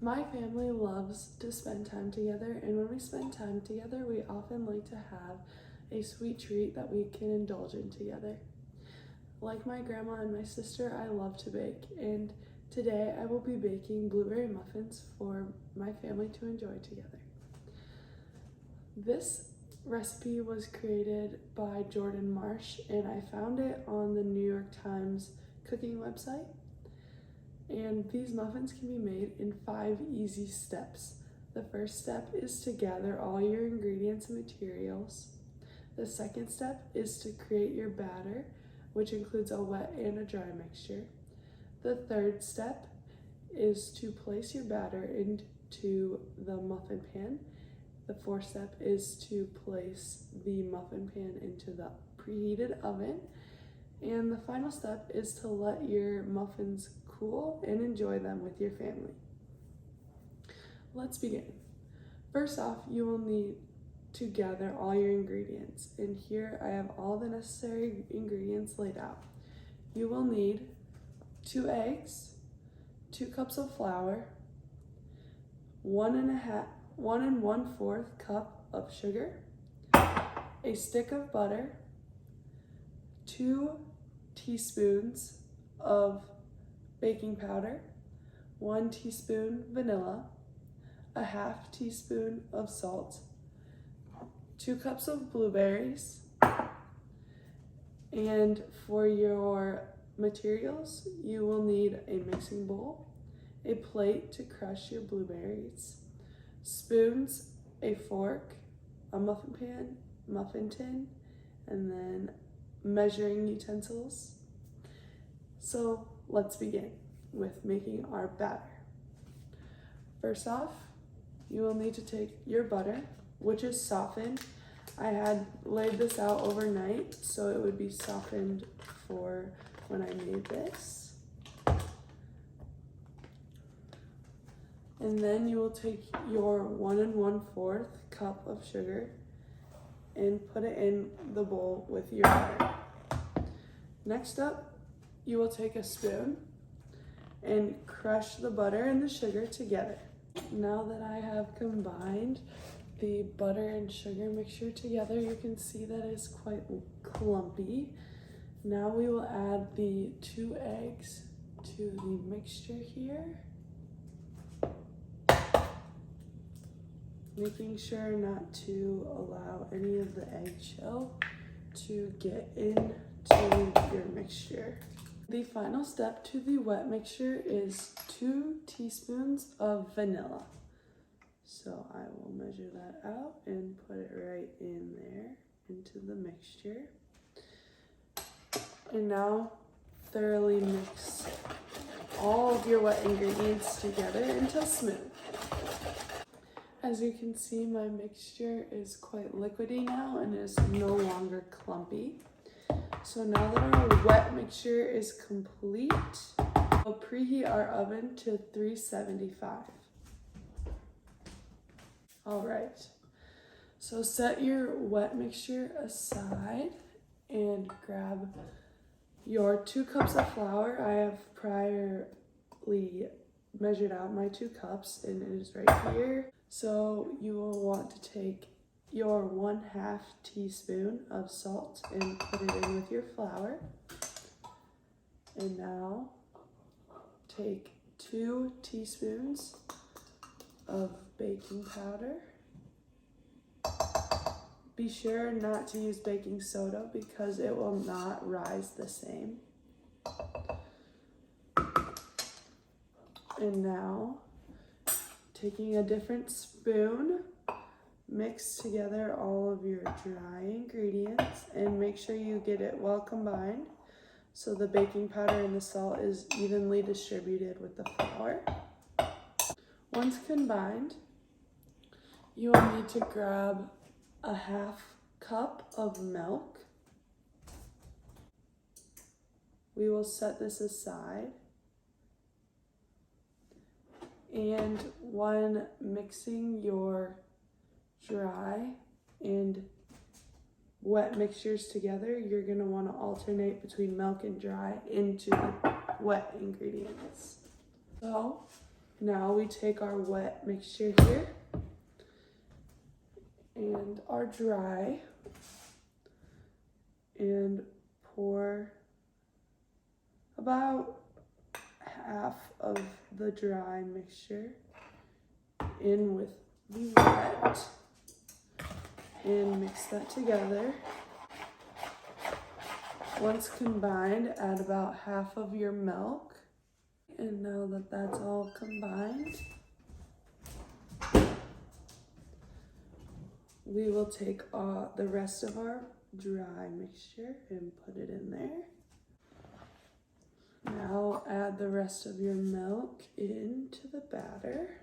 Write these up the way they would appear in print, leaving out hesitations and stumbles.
My family loves to spend time together, and when we spend time together, we often like to have a sweet treat that we can indulge in together. Like my grandma and my sister, I love to bake, and today I will be baking blueberry muffins for my family to enjoy together. This recipe was created by Jordan Marsh, and I found it on the New York Times cooking website. And these muffins can be made in 5 easy steps. The first step is to gather all your ingredients and materials. The second step is to create your batter, which includes a wet and a dry mixture. The third step is to place your batter into the muffin pan. The fourth step is to place the muffin pan into the preheated oven. And the final step is to let your muffins cool and enjoy them with your family. Let's begin. First off, you will need to gather all your ingredients. And here I have all the necessary ingredients laid out. You will need 2 eggs, 2 cups of flour, 1 1/4 cup of sugar, a stick of butter, 2 teaspoons of baking powder, 1 teaspoon vanilla, a 1/2 teaspoon of salt, 2 cups of blueberries, and for your materials, you will need a mixing bowl, a plate to crush your blueberries, spoons, a fork, a muffin pan, muffin tin, and then measuring utensils. So let's begin with making our batter. First off, you will need to take your butter, which is softened. I had laid this out overnight, so it would be softened for when I made this. And then you will take your 1 1/4 cup of sugar and put it in the bowl with your butter. Next up, you will take a spoon and crush the butter and the sugar together. Now that I have combined the butter and sugar mixture together, you can see that it's quite clumpy. Now we will add the 2 eggs to the mixture here, making sure not to allow any of the eggshell to get into your mixture. The final step to the wet mixture is 2 teaspoons of vanilla. So I will measure that out and put it right in there into the mixture. And now thoroughly mix all of your wet ingredients together until smooth. As you can see, my mixture is quite liquidy now and is no longer clumpy. So now that our wet mixture is complete, we'll preheat our oven to 375. All right, so set your wet mixture aside and grab your 2 cups of flour. I have priorly measured out my 2 cups and it is right here. So you will want to take your 1/2 teaspoon of salt and put it in with your flour. And now take 2 teaspoons of baking powder. Be sure not to use baking soda because it will not rise the same. And now, taking a different spoon, mix together all of your dry ingredients and make sure you get it well combined so the baking powder and the salt is evenly distributed with the flour. Once combined, you will need to grab a 1/2 cup of milk. We will set this aside. And when mixing your dry and wet mixtures together, you're going to want to alternate between milk and dry into the wet ingredients. So Now we take our wet mixture here and our dry and pour about half of the dry mixture in with the wet and mix that together. Once combined, add about half of your milk. And now that that's all combined, we will take the rest of our dry mixture and put it in there. Now add the rest of your milk into the batter.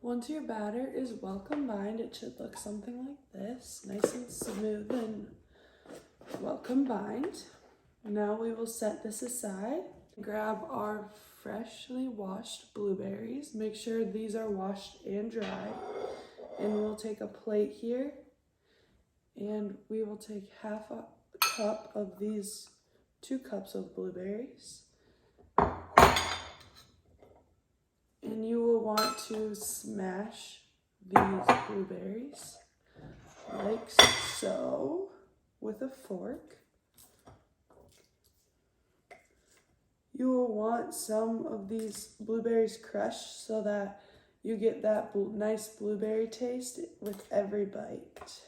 Once your batter is well combined, it should look something like this, nice and smooth and well combined. Now we will set this aside. Grab our freshly washed blueberries. Make sure these are washed and dried. And we'll take a plate here and we will take half a cup of these 2 cups of blueberries. And you will want to smash these blueberries like so with a fork. You will want some of these blueberries crushed so that you get that nice blueberry taste with every bite.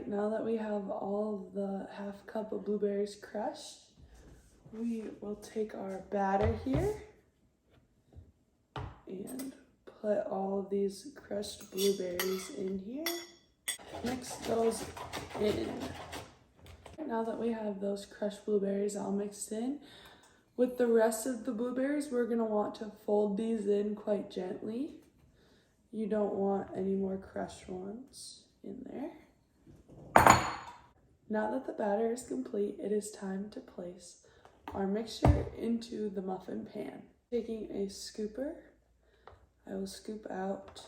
Now that we have all of the half cup of blueberries crushed, we will take our batter here and put all of these crushed blueberries in here. Mix those in. Now that we have those crushed blueberries all mixed in, with the rest of the blueberries, we're gonna want to fold these in quite gently. You don't want any more crushed ones in there. Now that the batter is complete, it is time to place our mixture into the muffin pan. Taking a scooper, I will scoop out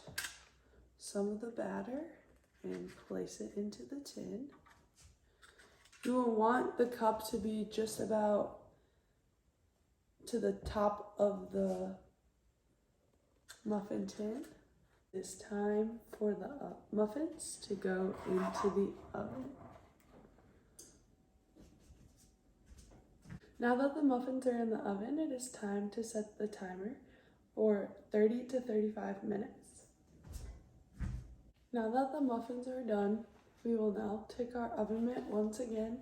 some of the batter and place it into the tin. You will want the cup to be just about to the top of the muffin tin. It's time for the muffins to go into the oven. Now that the muffins are in the oven, it is time to set the timer for 30 to 35 minutes. Now that the muffins are done, we will now take our oven mitt once again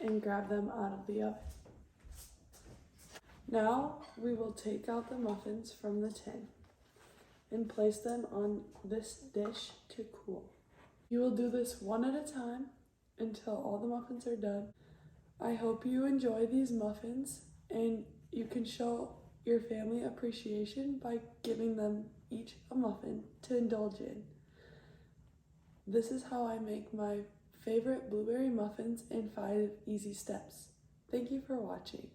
and grab them out of the oven. Now we will take out the muffins from the tin and place them on this dish to cool. You will do this one at a time until all the muffins are done. I hope you enjoy these muffins and you can show your family appreciation by giving them each a muffin to indulge in. This is how I make my favorite blueberry muffins in 5 easy steps. Thank you for watching.